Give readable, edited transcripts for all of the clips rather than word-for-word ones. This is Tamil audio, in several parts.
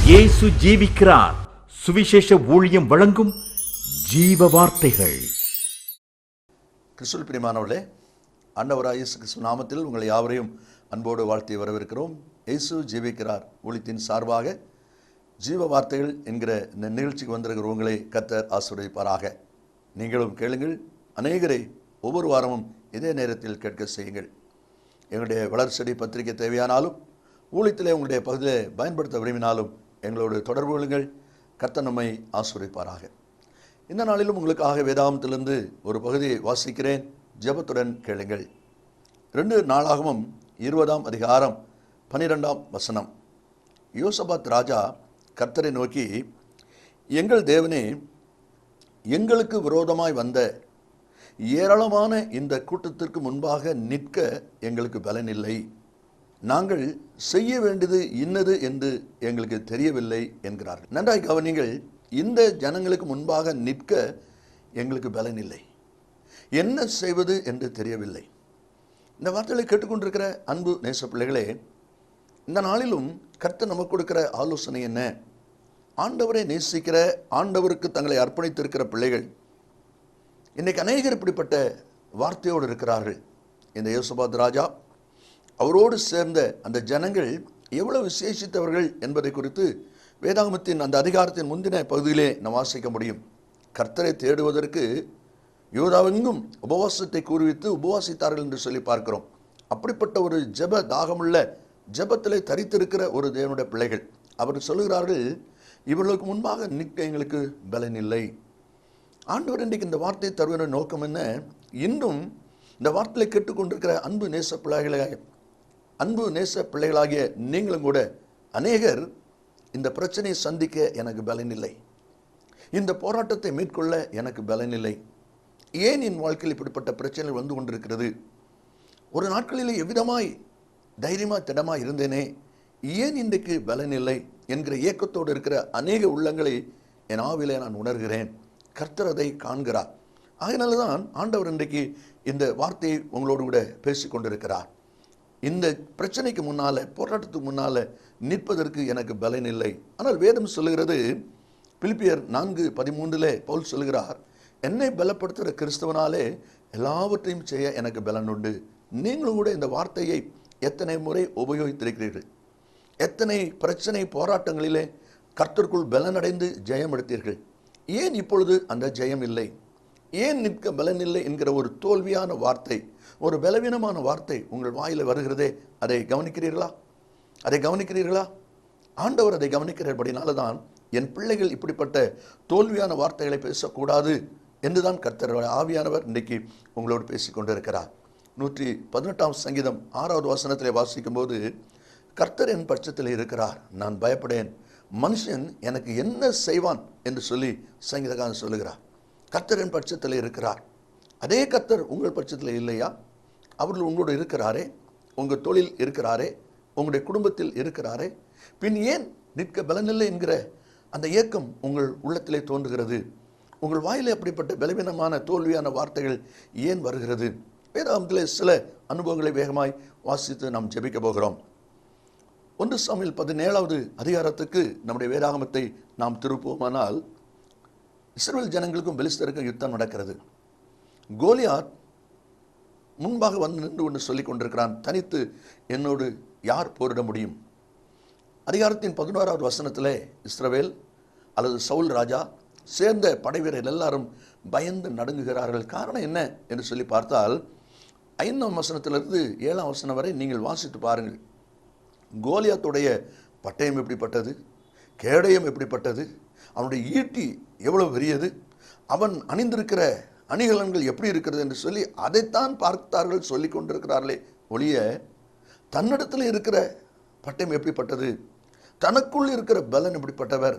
இயேசு ஜீவிக்கிறார். சுவிசேஷ ஊழியம் வழங்கும் ஜீவ வார்த்தைகள். கிறிஸ்துவில் பிரியமானவர்களே, ஆண்டவராகிய இயேசு கிறிஸ்து நாமத்தில் உங்களை யாவரையும் அன்போடு வாழ்த்தி வரவேற்கிறோம். இயேசு ஜீவிக்கிறார் ஊழியத்தின் சார்பாக ஜீவ வார்த்தைகள் என்கிற இந்த நிகழ்ச்சிக்கு வந்திருக்கிற உங்களை கர்த்தர் ஆசீர்வதிப்பாராக. நீங்களும் கேளுங்கள், அநேகரை ஒவ்வொரு வாரமும் இதே நேரத்தில் கேட்க செய்யுங்கள். எங்களுடைய வளர்ச்செடி பத்திரிகை தேவையானாலும் ஊழியத்திலே உங்களுடைய பகுதியில் பயன்படுத்த விரும்பினாலும் எங்களோடு தொடர்பு கொள்ளுங்கள். கர்த்தர் நம்மை ஆசீர்வதிப்பாராக. இந்த நாளிலும் உங்களுக்காக வேதாகமத்திலிருந்து ஒரு பகுதியை வாசிக்கிறேன். ஜெபத்துடன் கேளுங்கள். 2 நாளாகமம் 20ஆம் அதிகாரம் 12ஆம் வசனம். யோசபாத் ராஜா கர்த்தரை நோக்கி, எங்கள் தேவனே, எங்களுக்கு விரோதமாய் வந்த ஏராளமான இந்த கூட்டத்திற்கு முன்பாக நிற்க எங்களுக்கு பலன் இல்லை. நாங்கள் செய்ய வேண்டியது இன்னது என்று எங்களுக்கு தெரியவில்லை என்கிறார்கள். நன்றாய் கவனிங்கள். இந்த ஜனங்களுக்கு முன்பாக நிற்க எங்களுக்கு பலன் இல்லை, என்ன செய்வது என்று தெரியவில்லை. இந்த வார்த்தைகளை கேட்டுக்கொண்டிருக்கிற அன்பு நேச பிள்ளைகளே, இந்த நாளிலும் கர்த்தர் நமக்கு கொடுக்கிற ஆலோசனை என்ன? ஆண்டவரை நேசிக்கிற, ஆண்டவருக்கு தங்களை அர்ப்பணித்திருக்கிற பிள்ளைகள் இன்றைக்கு அநேகர் இப்படிப்பட்ட வார்த்தையோடு இருக்கிறார்கள். இந்த யோசபாத் ராஜா, அவரோடு சேர்ந்த அந்த ஜனங்கள் எவ்வளவு விசேஷித்தவர்கள் என்பதை குறித்து வேதாகமத்தின் அந்த அதிகாரத்தின் முந்தின பகுதியிலே நாம் வாசிக்க முடியும். கர்த்தரை தேடுவதற்கு யூதாவெங்கும் உபவாசத்தை கூறுவித்து உபவாசித்தார்கள் என்று சொல்லி பார்க்கிறோம். அப்படிப்பட்ட ஒரு ஜெப தாகமுள்ள ஜெபத்திலே தரித்திருக்கிற ஒரு தேவனுடைய பிள்ளைகள் அவர் சொல்லுகிறார்கள், இவர்களுக்கு முன்பாக நிற்க எங்களுக்கு பலன் இல்லை. ஆண்டவர் இன்றைக்கு இந்த வார்த்தையை தருவதன் நோக்கம் என்ன? இன்றும் இந்த வார்த்தையை கேட்டுக்கொண்டிருக்கிற அன்பு நேச பிள்ளைகளாகிய நீங்களும் கூட அநேகர் இந்த பிரச்சனையை சந்திக்க எனக்கு பலன் இல்லை, இந்த போராட்டத்தை மேற்கொள்ள எனக்கு பலன் இல்லை. ஏன் என் வாழ்க்கையில் இப்படிப்பட்ட பிரச்சனைகள் வந்து கொண்டிருக்கிறது? ஒரு நாட்களிலே எவ்விதமாய் தைரியமாக திடமாக இருந்தேனே, ஏன் இன்றைக்கு பலன் இல்லை என்கிற ஏக்கத்தோடு இருக்கிற அநேக உள்ளங்களை என் ஆவிலே நான் உணர்கிறேன். கர்த்தர் அதை காண்கிறார். அதனால தான் ஆண்டவர் இன்றைக்கு இந்த வார்த்தையை உங்களோடு கூட பேசி கொண்டிருக்கிறார். இந்த பிரச்சனைக்கு முன்னால், போராட்டத்துக்கு முன்னால் நிற்பதற்கு எனக்கு பலன் இல்லை. ஆனால் வேதம் சொல்லுகிறது, பிலிப்பியர் 4:13 பவுல் சொல்லுகிறார், என்னை பலப்படுத்துகிற கிறிஸ்தவனாலே எல்லாவற்றையும் செய்ய எனக்கு பலன் உண்டு. நீங்களும் கூட இந்த வார்த்தையை எத்தனை முறை உபயோகித்திருக்கிறீர்கள்? எத்தனை பிரச்சனை போராட்டங்களிலே கர்த்தருக்குள் பலனடைந்து ஜெயம் எடுத்தீர்கள்? ஏன் இப்பொழுது அந்த ஜெயம் இல்லை? ஏன் நிற்க பலன் இல்லை என்கிற ஒரு தோல்வியான வார்த்தை, ஒரு பலவீனமான வார்த்தை உங்கள் வாயில் வருகிறதே, அதை கவனிக்கிறீர்களா? அதை கவனிக்கிறீர்களா? ஆண்டவர் அதை கவனிக்கிறபடினால தான் என் பிள்ளைகள் இப்படிப்பட்ட தோல்வியான வார்த்தைகளை பேசக்கூடாது என்றுதான் கர்த்தர் ஆவியானவர் இன்றைக்கு உங்களோடு பேசிக்கொண்டு இருக்கிறார். 118ஆம் சங்கீதம் 6வது வசனத்திலே வாசிக்கும் போது, கர்த்தர் என் பட்சத்தில் இருக்கிறார், நான் பயப்படேன், மனுஷன் எனக்கு என்ன செய்வான் என்று சொல்லி சங்கீதக்காரன் சொல்லுகிறார். கர்த்தர் என் பட்சத்தில் இருக்கிறார். அதே கர்த்தர் உங்கள் பட்சத்தில் இல்லையா? அவர்கள் உங்களோடு இருக்கிறாரே, உங்கள் தொழில் இருக்கிறாரே, உங்களுடைய குடும்பத்தில் இருக்கிறாரே, பின் ஏன் நிற்க பலனில்லை என்கிற அந்த ஏக்கம் உங்கள் உள்ளத்திலே தோன்றுகிறது? உங்கள் வாயிலே அப்படிப்பட்ட பலவீனமான தோல்வியான வார்த்தைகள் ஏன் வருகிறது? வேதாகமத்திலே சில அனுபவங்களை வேகமாய் வாசித்து நாம் ஜெபிக்க போகிறோம். 1 சாமுவேல் 17வது அதிகாரத்துக்கு நம்முடைய வேதாகமத்தை நாம் திருப்புவோமானால், இஸ்ரவேல் ஜனங்களுக்கும் பெலிஸ்தருக்கும் யுத்தம் நடக்கிறது. கோலியாத் முன்பாக வந்து நின்று ஒன்று சொல்லிக் கொண்டிருக்கிறான், தனித்து என்னோடு யார் போரிட முடியும்? அதிகாரத்தின் 11வது வசனத்திலே இஸ்ரவேல் அல்லது சவுல் ராஜா சேர்ந்த படை வீரர்கள் எல்லாரும் பயந்து நடுங்குகிறார்கள். காரணம் என்ன என்று சொல்லி பார்த்தால், 5ஆம் வசனத்திலிருந்து 7ஆம் வசனம் வரை நீங்கள் வாசித்து பாருங்கள். கோலியாத்துடைய பட்டயம் எப்படிப்பட்டது, கேடயம் எப்படிப்பட்டது, அவனுடைய ஈட்டி எவ்வளவு பெரியது, அவன் அணிந்திருக்கிற அணிகலன்கள் எப்படி இருக்கிறது என்று சொல்லி அதைத்தான் பார்த்தார்கள், சொல்லி கொண்டிருக்கிறார்களே ஒழிய தன்னிடத்தில் இருக்கிற பட்டயம் எப்படிப்பட்டது, தனக்குள் இருக்கிற பலன் எப்படிப்பட்டவர்,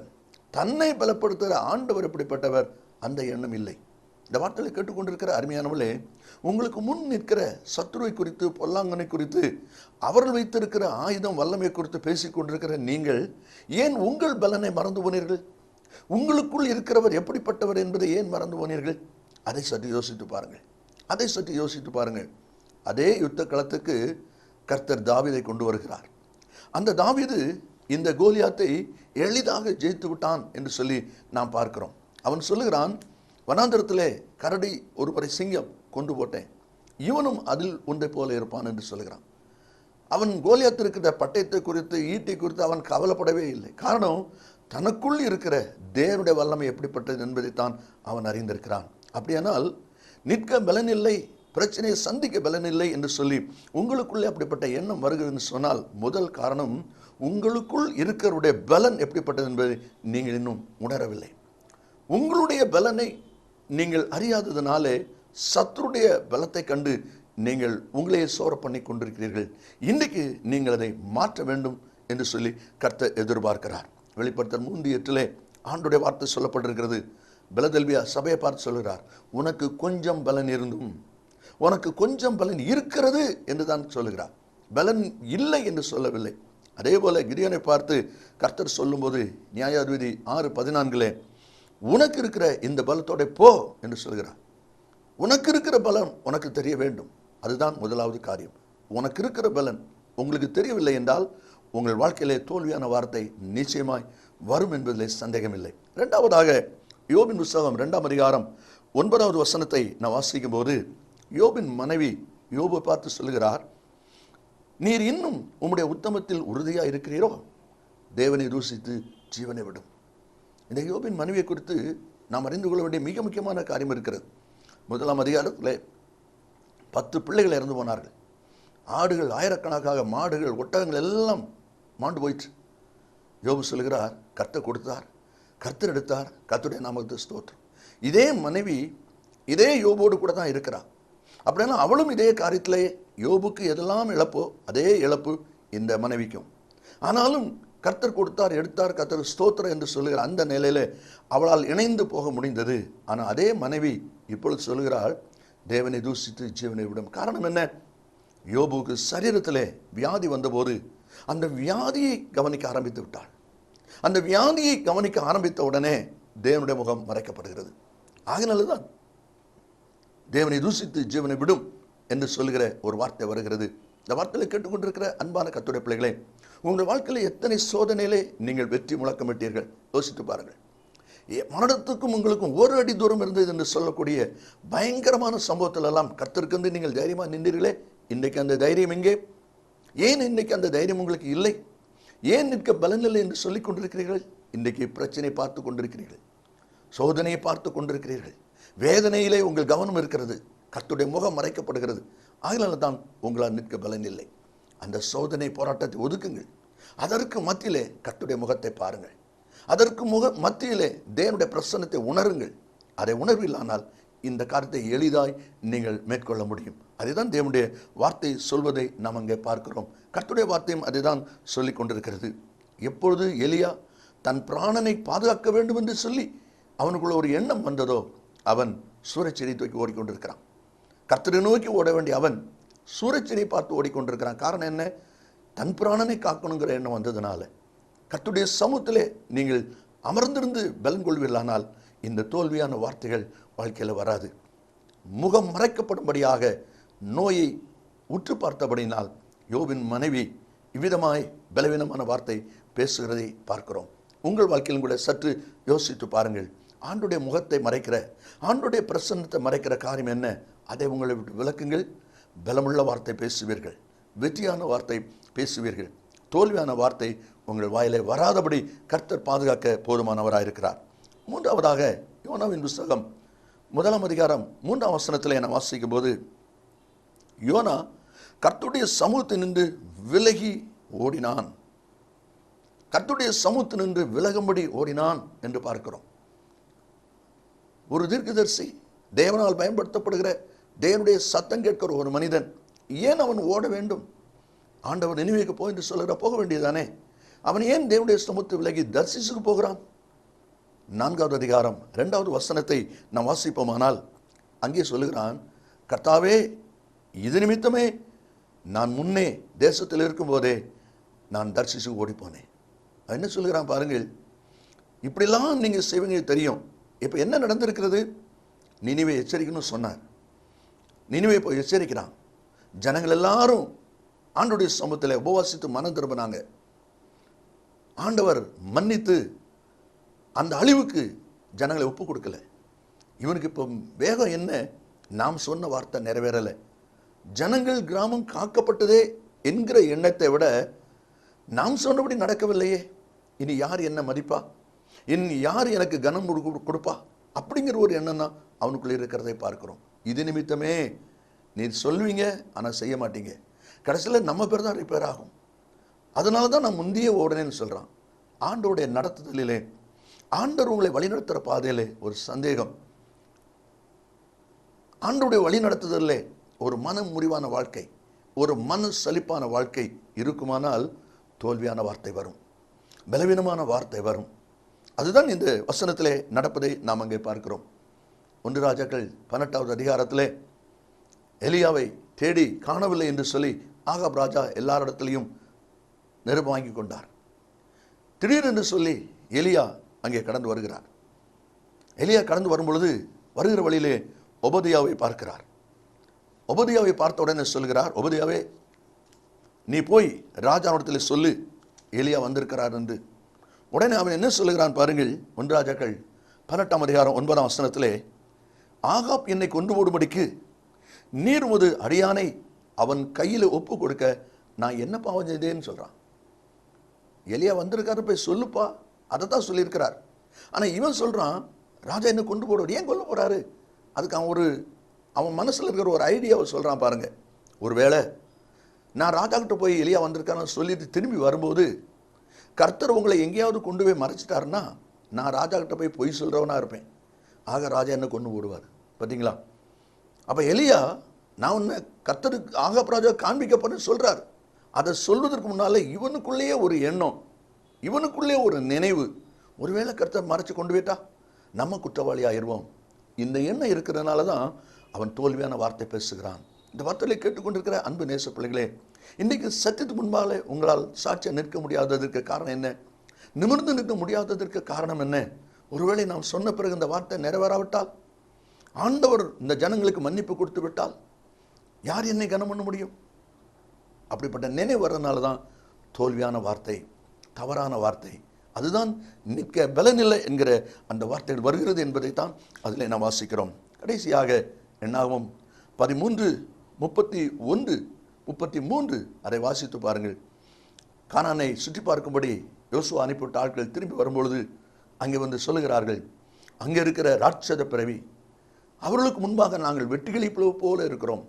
தன்னை பலப்படுத்துகிற ஆண்டவர் எப்படிப்பட்டவர், அந்த எண்ணம் இல்லை. இந்த வார்த்தைகளை கேட்டுக்கொண்டிருக்கிற அருமையானவர்களே, உங்களுக்கு முன் நிற்கிற சத்துருவை குறித்து, பொல்லாங்கனை குறித்து, அவர்கள் வைத்திருக்கிற ஆயுதம் வல்லமை குறித்து பேசிக் கொண்டிருக்கிற நீங்கள் ஏன் உங்கள் பலனை மறந்து போனீர்கள்? உங்களுக்குள் இருக்கிறவர் எப்படிப்பட்டவர் என்பதை ஏன் மறந்து போனீர்கள்? அதை சற்று யோசித்து பாருங்கள். அதே யுத்த களத்துக்கு கர்த்தர் தாவீதை கொண்டு வருகிறார். அந்த தாவீது இந்த கோலியாத்தை எளிதாக ஜெயித்து விட்டான் என்று சொல்லி நாம் பார்க்கிறோம். அவன் சொல்லுகிறான், வனாந்தரத்திலே கரடி ஒருவரை சிங்கம் கொண்டு போட்டேன், இவனும் அதில் ஒன்றை போல இருப்பான் என்று சொல்லுகிறான். அவன் கோலியாத் இருக்கிற பட்டயத்தை குறித்து, ஈட்டை குறித்து அவன் கவலைப்படவே இல்லை. காரணம், தனக்குள் இருக்கிற தேவனுடைய வல்லமை எப்படிப்பட்டது என்பதைத்தான் அவன் அறிந்திருக்கிறான். அப்படியானால் நிற்க பலன் இல்லை, பிரச்சனையை சந்திக்க பலன் இல்லை என்று சொல்லி உங்களுக்குள்ளே அப்படிப்பட்ட எண்ணம் வருகிறது சொன்னால், முதல் காரணம் உங்களுக்குள் இருக்கிறவருடைய பலன் எப்படிப்பட்டது என்பதை நீங்கள் இன்னும் உணரவில்லை. உங்களுடைய பலனை நீங்கள் அறியாததினாலே சத்துருடைய பலத்தை கண்டு நீங்கள் உங்களையே சோர பண்ணி கொண்டிருக்கிறீர்கள். இன்றைக்கு நீங்கள் அதை மாற்ற வேண்டும் என்று சொல்லி கர்த்தர் எதிர்பார்க்கிறார். வெளிப்படுத்தல் 3:8 ஆண்டுடைய வார்த்தை சொல்லப்பட்டிருக்கிறது. பிலதெல்பியா சபையை பார்த்து சொல்கிறார், உனக்கு கொஞ்சம் பலன் இருந்தும், உனக்கு கொஞ்சம் பலன் இருக்கிறது என்று தான் சொல்லுகிறார், பலன் இல்லை என்று சொல்லவில்லை. அதே போல கிதியோனை பார்த்து கர்த்தர் சொல்லும்போது நியாயாதிபதி 6:14 உனக்கு இருக்கிற இந்த பலத்தோட போ என்று சொல்கிறார். உனக்கு இருக்கிற பலன் உனக்கு தெரிய வேண்டும். அதுதான் முதலாவது காரியம். உனக்கு இருக்கிற பலன் உங்களுக்கு தெரியவில்லை என்றால் உங்கள் வாழ்க்கையிலே தோல்வியான வார்த்தை நிச்சயமாய் வரும் என்பதிலே சந்தேகமில்லை. இரண்டாவதாக, யோபின் புத்தகம் 2ஆம் அதிகாரம் 9வது வசனத்தை நான் வாசிக்கும் போது யோபின் மனைவி யோபை பார்த்து சொல்லுகிறார், நீர் இன்னும் உம்முடைய உத்தமத்தில் உறுதியாக இருக்கிறீரோ, தேவனை தூசித்து ஜீவனை விடும். இந்த யோபின் மனைவியை குறித்து நாம் அறிந்து கொள்ள வேண்டிய மிக முக்கியமான காரியம் இருக்கிறது. 1ஆம் அதிகாரத்தில் 10 பிள்ளைகள் இறந்து போனார்கள். ஆடுகள் ஆயிரக்கணக்காக, மாடுகள் ஒட்டகங்கள் எல்லாம் மாண்டு போயிற்று. யோபு சொல்கிறார், கர்த்தர் கொடுத்தார், கர்த்தர் எடுத்தார், கர்த்தருடைய நாமத்தை ஸ்தோத்திரம். இதே மனைவி இதே யோபோடு கூட தான் இருக்கிறார். அப்படின்னா அவளும் இதே காரியத்திலே யோபுக்கு எதெல்லாம் இழப்போ அதே இழப்பு இந்த மனைவிக்கும். ஆனாலும் கர்த்தர் கொடுத்தார், எடுத்தார், கர்த்தர் ஸ்தோத்திரம் என்று சொல்லுகிற அந்த நிலையில அவளால் இணைந்து போக முடிந்தது. ஆனால் அதே மனைவி இப்பொழுது சொல்லுகிறாள், தேவனை தூசித்து ஜீவனை விடும். காரணம் என்ன? யோபுக்கு சரீரத்திலே வியாதி வந்தபோது அந்த வியாதியை கவனிக்க ஆரம்பித்து விட்டாள். அந்த வியாதியை கவனிக்க ஆரம்பித்த உடனே தேவனுடைய முகம் மறைக்கப்படுகிறது. ஆகினால்தான் தேவனை தூசித்து ஜீவனை விடும் என்று சொல்லுகிற ஒரு வார்த்தை வருகிறது. இந்த வார்த்தையை கேட்டுக்கொண்டிருக்கிற அன்பான கர்த்தருடைய பிள்ளைகளே, உங்கள் வாழ்க்கையில் எத்தனை சோதனையிலே நீங்கள் வெற்றி முழக்கமிட்டீர்கள் யோசித்து பாருங்கள். மரணத்துக்கும் உங்களுக்கும் ஒரு அடி தூரம் இருந்தது என்று சொல்லக்கூடிய பயங்கரமான சம்பவத்தில் எல்லாம் கர்த்தருக்கு வந்து நீங்கள் தைரியமாக நின்றீர்களே. இன்றைக்கு அந்த தைரியம் எங்கே? ஏன் இன்றைக்கு அந்த தைரியம் உங்களுக்கு இல்லை? ஏன் நிற்க பலனில்லை என்று சொல்லிக் கொண்டிருக்கிறீர்கள்? இன்றைக்கு பிரச்சனை பார்த்து கொண்டிருக்கிறீர்கள், சோதனையை பார்த்து கொண்டிருக்கிறீர்கள், வேதனையிலே உங்கள் கவனம் இருக்கிறது, கர்த்தருடைய முகம் மறைக்கப்படுகிறது. ஆகினால தான் உங்களால் நிற்க பலன் இல்லை. அந்த சோதனை போராட்டத்தை ஒதுக்குங்கள். அதற்கு மத்தியிலே கர்த்தருடைய முகத்தை பாருங்கள். அதற்கு மத்தியிலே தேவனுடைய பிரசன்னத்தை உணருங்கள். அதை உணர்வில்லானால் இந்த காரியத்தை எளிதாய் நீங்கள் மேற்கொள்ள முடியும். அதுதான் தேவனுடைய வார்த்தை சொல்வதை நாம் அங்கே பார்க்கிறோம். கர்த்தருடைய வார்த்தையும் அதை தான் சொல்லி கொண்டிருக்கிறது. எப்பொழுது எலியா தன் பிராணனை பாதுகாக்க வேண்டும் என்று சொல்லி அவனுக்குள்ள ஒரு எண்ணம் வந்ததோ, அவன் சூரச்செடி தூக்கி ஓடிக்கொண்டிருக்கிறான். கர்த்தரை நோக்கி ஓட வேண்டிய அவன் சூரச்செடியை பார்த்து ஓடிக்கொண்டிருக்கிறான். காரணம் என்ன? தன் பிராணனை காக்கணுங்கிற எண்ணம் வந்ததுனால. கர்த்தருடைய சமூகத்திலே நீங்கள் அமர்ந்திருந்து பலன் கொள்வீர்களானால் இந்த தோல்வியான வார்த்தைகள் வாழ்க்கையில் வராது. முகம் மறைக்கப்படும்படியாக நோயை உற்று பார்த்தபடினால் யோபின் மனைவி இவ்விதமாய் பலவீனமான வார்த்தை பேசுகிறதை பார்க்கிறோம். உங்கள் வாழ்க்கையிலும் கூட சற்று யோசித்து பாருங்கள். ஆண்டுடைய முகத்தை மறைக்கிற, ஆண்டுடைய பிரசன்னத்தை மறைக்கிற காரியம் என்ன? அதை உங்களை விட்டு விளக்குங்கள். பலமுள்ள வார்த்தை பேசுவீர்கள், வெற்றியான வார்த்தை பேசுவீர்கள். தோல்வியான வார்த்தை உங்கள் வாயிலே வராதபடி கர்த்தர் பாதுகாக்க போதுமானவராக இருக்கிறார். மூன்றாவதாக, யோனாவின் புத்தகம் 1ஆம் அதிகாரம் 3ஆம் வசனத்தில் நான் வாசிக்கும் போது, யோனா கர்த்தருடைய சமூகத்தில் நின்று விலகி ஓடினான். கர்த்தருடைய சமூகத்தில் நின்று விலகும்படி ஓடினான் என்று பார்க்கிறோம். ஒரு தீர்க்கதரிசி, தேவனால் பயன்படுத்தப்படுகிற, தேவனுடைய சத்தம் கேட்கிற ஒரு மனிதன் ஏன் அவன் ஓட வேண்டும்? ஆண்டவர் நினைவுக்கு போய் என்று சொல்லுகிற போக வேண்டியதானே. அவன் ஏன் தேவனுடைய சமூகத்தை விலகி தர்சிசுக்கு போகிறான்? 4ஆவது அதிகாரம் 2வது வசனத்தை நாம் வாசிப்போமானால் அங்கே சொல்லுகிறான், கர்த்தாவே, இது நிமித்தமே நான் முன்னே தேசத்தில் இருக்கும்போதே நான் தர்சிசுக்கு ஓடிப்போனேன். என்ன சொல்லுகிறான் பாருங்கள். இப்படிலாம் நீங்கள் செய்வீங்க தெரியும். இப்போ என்ன நடந்திருக்கிறது? நினிவே எச்சரிக்கணும்னு சொன்னார். நினிவே போய் எச்சரிக்கிறான். ஜனங்கள் எல்லாரும் ஆண்டுடைய சமூகத்தில் உபவாசித்து மனம் திரும்பினாங்க. ஆண்டவர் மன்னித்து அந்த அழிவுக்கு ஜனங்களை ஒப்பு கொடுக்கல. இவனுக்கு இப்போ வேகம் என்ன? நாம் சொன்ன வார்த்தை நிறைவேறலை, ஜனங்கள் கிராமம் காக்கப்பட்டதே என்கிற எண்ணத்தை விட நாம் சொன்னபடி நடக்கவில்லையே, இனி யார் என்ன மதிப்பா, இனி யார் எனக்கு கனம் கொடுப்பா, அப்படிங்கிற ஒரு எண்ணம் தான் அவனுக்குள்ளே இருக்கிறதை பார்க்கிறோம். இது நிமித்தமே நீர் சொல்வீங்க ஆனால் செய்ய மாட்டீங்க, கடைசியில் நம்ம பேர் தான் ரிப்பேர் ஆகும். அதனால தான் நான் முந்தைய உடனேன்னு சொல்கிறான். ஆண்டோடைய நடத்துதலிலே, ஆண்டவர் உங்களை வழிநடத்துகிற பாதையிலே ஒரு சந்தேகம், ஆண்டோடைய வழி நடத்துதலே ஒரு மன முறிவான வாழ்க்கை, ஒரு மன சலிப்பான வாழ்க்கை இருக்குமானால் தோல்வியான வார்த்தை வரும், பலவீனமான வார்த்தை வரும். அதுதான் இந்த வசனத்திலே நடப்பதை நாம் அங்கே பார்க்கிறோம். 1 ராஜாக்கள் 18வது அதிகாரத்திலே எலியாவை தேடி காணவில்லை என்று சொல்லி ஆகாப் ராஜா எல்லாரிடத்திலையும் நெருப்பு வாங்கி கொண்டார். திடீரென்று சொல்லி எலியா அங்கே கடந்து வருகிறார். எலியா கடந்து வரும் பொழுது வருகிற வழியிலே ஒபதியாவை பார்க்கிறார். ஒபதியாவை பார்த்த உடனே சொல்கிறார், ஒபதியாவே நீ போய் ராஜாவிடத்தில் சொல்லு எலியா வந்திருக்கிறார் என்று. உடனே அவன் என்ன சொல்லுகிறான் பாருங்கள். 1 ராஜாக்கள் 18ஆம் அதிகாரம் 9ஆம் வசனத்திலே, ஆகாப் என்னை கொண்டு போடும்படிக்கு நீர் உமது அடியானை அவன் கையில் ஒப்பு கொடுக்க நான் என்ன பாவம் செய்தேன்னு சொல்றான். எலியா வந்திருக்காரு, போய் சொல்லுப்பா, அதை தான் சொல்லியிருக்கிறார். ஆனால் இவன் சொல்றான், ராஜா என்ன கொண்டு போடுவார், ஏன் கொல்ல போறாரு? அதுக்கு அவன் மனசில் இருக்கிற ஒரு ஐடியாவை சொல்றான் பாருங்க. ஒருவேளை நான் ராஜா கிட்ட போய் எலியா வந்திருக்கான்னு சொல்லிட்டு திரும்பி வரும்போது கர்த்தர் உங்களை எங்கேயாவது கொண்டு போய் மறைச்சிட்டாருன்னா நான் ராஜா கிட்ட போய் பொய் சொல்றவனா இருப்பேன், ஆக ராஜா என்ன கொண்டு போடுவார். பார்த்தீங்களா? அப்போ எலியா நான் உன்னை கர்த்தருக்கு ஆகாப் ராஜா காண்பிக்கப்பன்னு சொல்றாரு. அதை சொல்வதற்கு முன்னாலே இவனுக்குள்ளேயே ஒரு எண்ணம், இவனுக்குள்ளே ஒரு நினைவு, ஒருவேளை கர்த்தர் மறைச்சு கொண்டு போயிட்டா நம்ம குற்றவாளி ஆயிடுவோம். இந்த எண்ணம் இருக்கிறதுனால தான் அவன் தோல்வியான வார்த்தை பேசுகிறான். இந்த வார்த்தையை கேட்டுக்கொண்டிருக்கிற அன்பு நேச பிள்ளைகளே, இன்றைக்கு சத்தியத்துக்கு முன்பாலே உங்களால் சாட்சியாக நிற்க முடியாததற்கு காரணம் என்ன? நிமிர்ந்து நிற்க முடியாததற்கு காரணம் என்ன? ஒருவேளை நாம் சொன்ன பிறகு இந்த வார்த்தை நிறைவேறாவிட்டால், ஆண்டவர் இந்த ஜனங்களுக்கு மன்னிப்பு கொடுத்து விட்டால் யார் என்னை கனம் பண்ண முடியும்? அப்படிப்பட்ட நினைவு வர்றதுனால தான் தோல்வியான வார்த்தை, தவறான வார்த்தை, அதுதான் நிற்க பலனில்லை என்கிற அந்த வார்த்தைகள் வருகிறது என்பதைத்தான் அதில் நாம் வாசிக்கிறோம். கடைசியாக என்னாகும் 13:31-33 அதை வாசித்து பாருங்கள். கானானை சுற்றி பார்க்கும்படி யோசுவா அனுப்பிவிட்ட ஆட்கள் திரும்பி வரும்பொழுது அங்கே வந்து சொல்லுகிறார்கள், அங்கே இருக்கிற ராட்சத பிறவி அவர்களுக்கு முன்பாக நாங்கள் வெட்டுக்கிளி போல இருக்கிறோம்,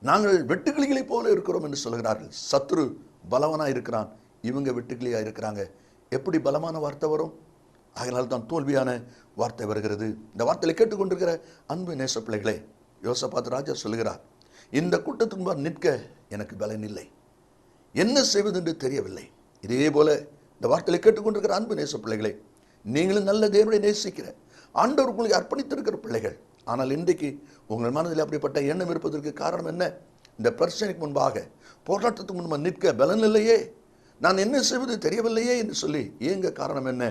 நாங்கள் வெட்டுக்கிளிகளை போல இருக்கிறோம் என்று சொல்கிறார்கள். சத்துரு பலவனாக இருக்கிறான், இவங்க வெட்டுக்கிளியாக இருக்கிறாங்க. எப்படி பலமான வார்த்தை வரும்? அதனால தான் தோல்வியான வார்த்தை வருகிறது. இந்த வார்த்தையை கேட்டுக்கொண்டிருக்கிற அன்பு நேச பிள்ளைகளே, யோசபாத் ராஜா சொல்கிறார், இந்த கூட்டத்துக்கு முன்பாக நிற்க எனக்கு பலன் இல்லை, என்ன செய்வது என்று தெரியவில்லை. இதே போல இந்த வார்த்தையை கேட்டுக்கொண்டிருக்கிற அன்பு நேச பிள்ளைகளே, நீங்களும் நல்ல தேவனை நேசிக்கிற ஆண்டவர் உங்களுக்கு அர்ப்பணித்திருக்கிற பிள்ளைகள். ஆனால் இன்றைக்கு உங்கள் மனதில் அப்படிப்பட்ட எண்ணம் இருப்பதற்கு காரணம் என்ன? இந்த பிரச்சனைக்கு முன்பாக, போராட்டத்துக்கு முன்பாக நிற்க பலன் இல்லையே, நான் என்ன செய்வது தெரியவில்லையே என்று சொல்லி ஏங்க காரணம் என்ன?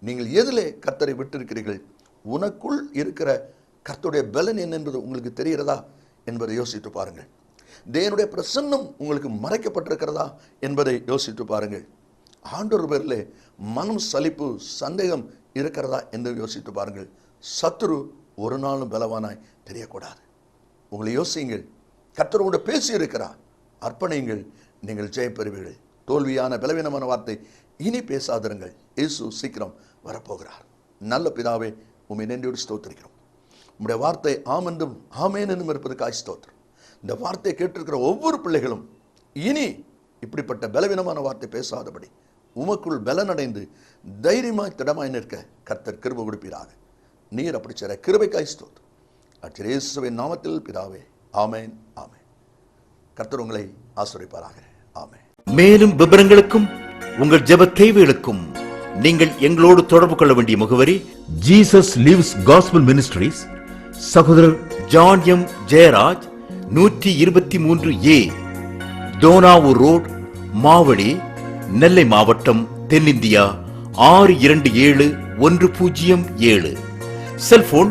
நீங்கள் எதிலே கர்த்தரை விட்டிருக்கிறீர்கள்? உனக்குள் இருக்கிற கர்த்தருடைய பலன் என்ன என்பது உங்களுக்கு தெரிகிறதா என்பதை யோசித்து பாருங்கள். தேவனுடைய பிரசன்னம் உங்களுக்கு மறைக்கப்பட்டிருக்கிறதா என்பதை யோசித்து பாருங்கள். ஆண்டவர் பேரிலே மனம் சலிப்பு சந்தேகம் இருக்கிறதா என்று யோசித்து பாருங்கள். சத்துரு ஒரு நாளும் பலவானாய் தெரியக்கூடாது. உங்களை யோசியுங்கள். கர்த்தர் உங்களோட பேசி இருக்கிறார், அர்ப்பணியுங்கள், நீங்கள் ஜெயம் பெறுவீர்கள். தோல்வியான பலவீனமான வார்த்தை இனி பேசாதிருங்கள். இயேசு சீக்கிரம் வரப்போகிறார். நல்ல பிதாவே, உம்மை நன்றியோடு ஸ்தோத்திரிக்கிறோம். உம்முடைய வார்த்தை ஆமென்றும் ஆமேன் என்றும் இருப்பதற்காக ஸ்தோத்திரம். இந்த வார்த்தையை கேட்டிருக்கிற ஒவ்வொரு பிள்ளைகளும் இனி இப்படிப்பட்ட பலவீனமான வார்த்தை பேசாதபடி உமக்குள் பலனடைந்து தைரியமாய் திடமாய் நிற்க கர்த்தர் கிருபை கொடுப்பீராக. நீர் அப்படி சேர கிருபைக்காய் ஸ்தோத்திரம். இயேசுவின் நாமத்தில் பிதாவே, ஆமேன் ஆமேன். கர்த்தர் உங்களை ஆசீர்வதிப்பாராக. ஆமேன். மேலும் விவரங்களுக்கும் உங்கள் ஜெப தேவைகளுக்கும் நீங்கள் எங்களோடு தொடர்பு கொள்ள வேண்டிய முகவரி, ஜீசஸ் லிவ்ஸ் காஸ்பல் மினிஸ்ட்ரீஸ், சகோதரர் John M Jeyaraj, 123A Dohnavur road, Mavadi, Nellai மாவட்டம், தென்னிந்தியா 627107. செல்போன்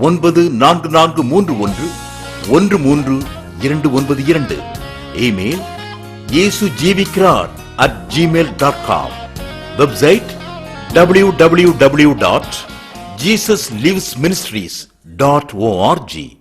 9441132292. இமெயில் இயேசு ஜீவிக்கிறார் gmail.com. Website www.jesuslivesministries.org.